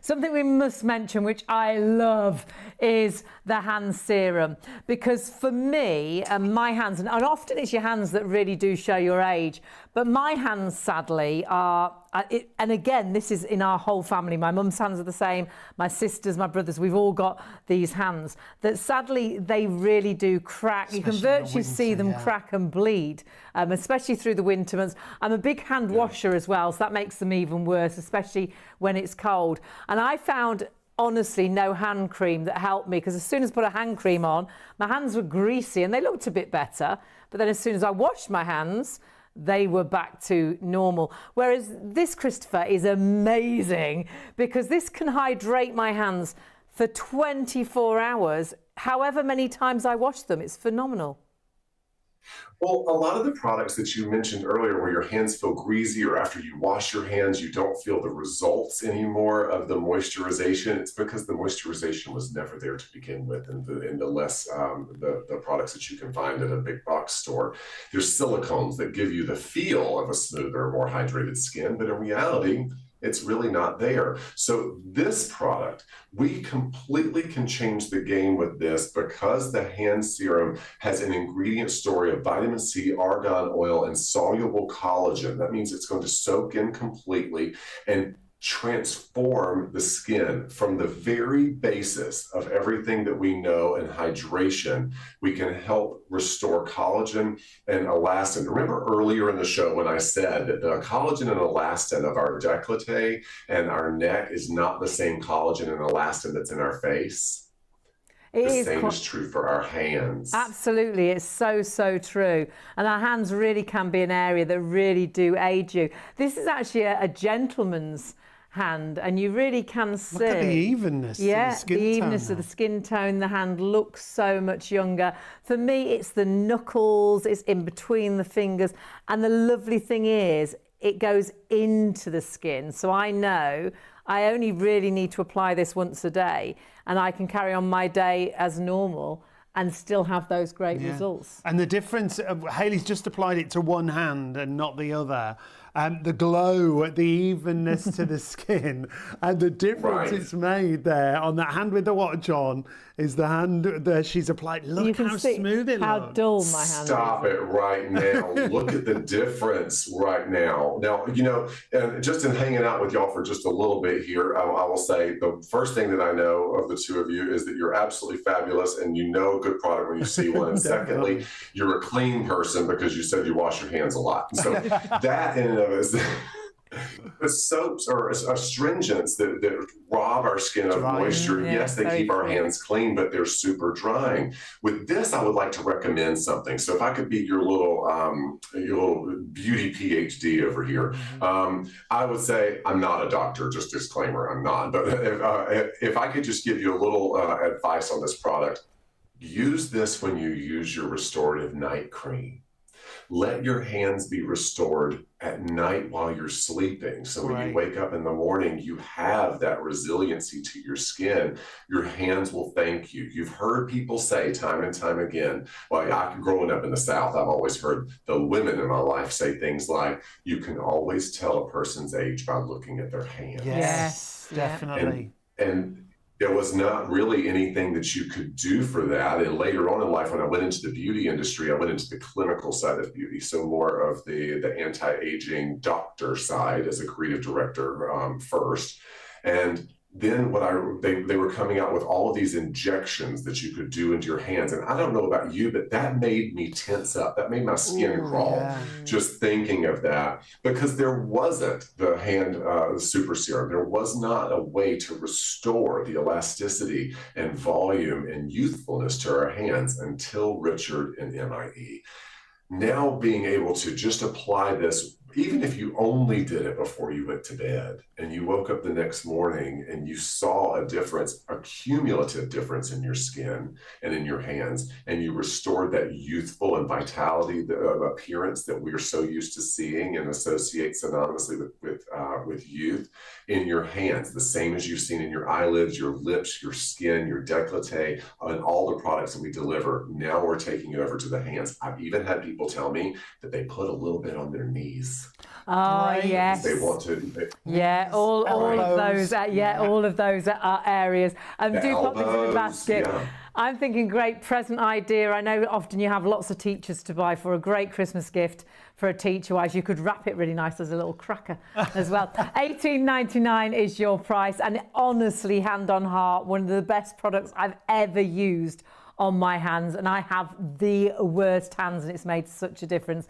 something we must mention, which I love, is the hand serum. Because for me, my hands, and often it's your hands that really do show your age, but my hands, sadly, are, and again, this is in our whole family. My mum's hands are the same, my sisters, my brothers, we've all got these hands that sadly, they really do crack. Especially you can virtually see them crack and bleed, especially through the winter months. I'm a big hand washer as well, so that makes them even worse, especially when it's cold. And I found, honestly, no hand cream that helped me, because as soon as I put a hand cream on, my hands were greasy and they looked a bit better. But then as soon as I washed my hands, they were back to normal. Whereas this, Christopher, is amazing, because this can hydrate my hands for 24 hours, however many times I wash them. It's phenomenal. Well, a lot of the products that you mentioned earlier where your hands feel greasy, or after you wash your hands, you don't feel the results anymore of the moisturization, it's because the moisturization was never there to begin with in the products that you can find at a big box store. There's silicones that give you the feel of a smoother, more hydrated skin, but in reality, it's really not there. So this product, we completely can change the game with this, because the hand serum has an ingredient story of vitamin C, argan oil, and soluble collagen. That means it's going to soak in completely and transform the skin from the very basis of everything that we know in hydration. We can help restore collagen and elastin. Remember earlier in the show when I said that the collagen and elastin of our décolleté and our neck is not the same collagen and elastin that's in our face? The same is true for our hands. Absolutely, it's so, so true. And our hands really can be an area that really do aid you. This is actually a gentleman's hand, and you really can see. Look at the evenness of the skin tone. The evenness of the skin tone. The hand looks so much younger. For me, it's the knuckles, it's in between the fingers. And the lovely thing is, it goes into the skin. So I know I only really need to apply this once a day, and I can carry on my day as normal and still have those great results. And the difference, Hayley's just applied it to one hand and not the other. The glow, the evenness to the skin, and the difference it's made there on that hand with the watch on is the hand that she's applied. Look how smooth it looks. How dull my hand is. Stop it right now. Look at the difference right now. Now, you know, and just in hanging out with y'all for just a little bit here, I will say the first thing that I know of the two of you is that you're absolutely fabulous, and you know a good product when you see one. And secondly, you're a clean person because you said you wash your hands a lot. So that in and of it, the soaps are astringents that rob our skin of moisture. Yes, they keep our hands clean, but they're super drying. With this, I would like to recommend something. So if I could be your little beauty PhD over here, I would say, I'm not a doctor, just disclaimer, I'm not. But if I could just give you a little advice on this product, use this when you use your restorative night cream. Let your hands be restored at night while you're sleeping. So when you wake up in the morning, you have that resiliency to your skin. Your hands will thank you. You've heard people say time and time again, well, growing up in the South, I've always heard the women in my life say things like, you can always tell a person's age by looking at their hands. Yes, definitely. And there was not really anything that you could do for that. And later on in life, when I went into the beauty industry, I went into the clinical side of beauty. So more of the anti-aging doctor side as a creative director first. And then they were coming out with all of these injections that you could do into your hands. And I don't know about you, but that made me tense up. That made my skin crawl just thinking of that, because there wasn't the Hand Super Serum. There was not a way to restore the elasticity and volume and youthfulness to our hands until Richard and MIE. Now being able to just apply this, even if you only did it before you went to bed and you woke up the next morning and you saw a difference, a cumulative difference in your skin and in your hands, and you restored that youthful and vitality, the appearance that we're so used to seeing and associate synonymously with youth in your hands, the same as you've seen in your eyelids, your lips, your skin, your décolleté, and all the products that we deliver. Now we're taking it over to the hands. I've even had people tell me that they put a little bit on their knees. knees. Oh, Great. yes. They want to. Yeah, all of elbows. those. All of those are areas. The Do pop into the elbows, basket. yeah. I'm thinking great present idea. I know often you have lots of teachers to buy for a great Christmas gift for a teacher. Wise, you could wrap it really nice as a little cracker as well. $18.99 is your price, and honestly, hand on heart, one of the best products I've ever used on my hands, and I have the worst hands, and it's made such a difference.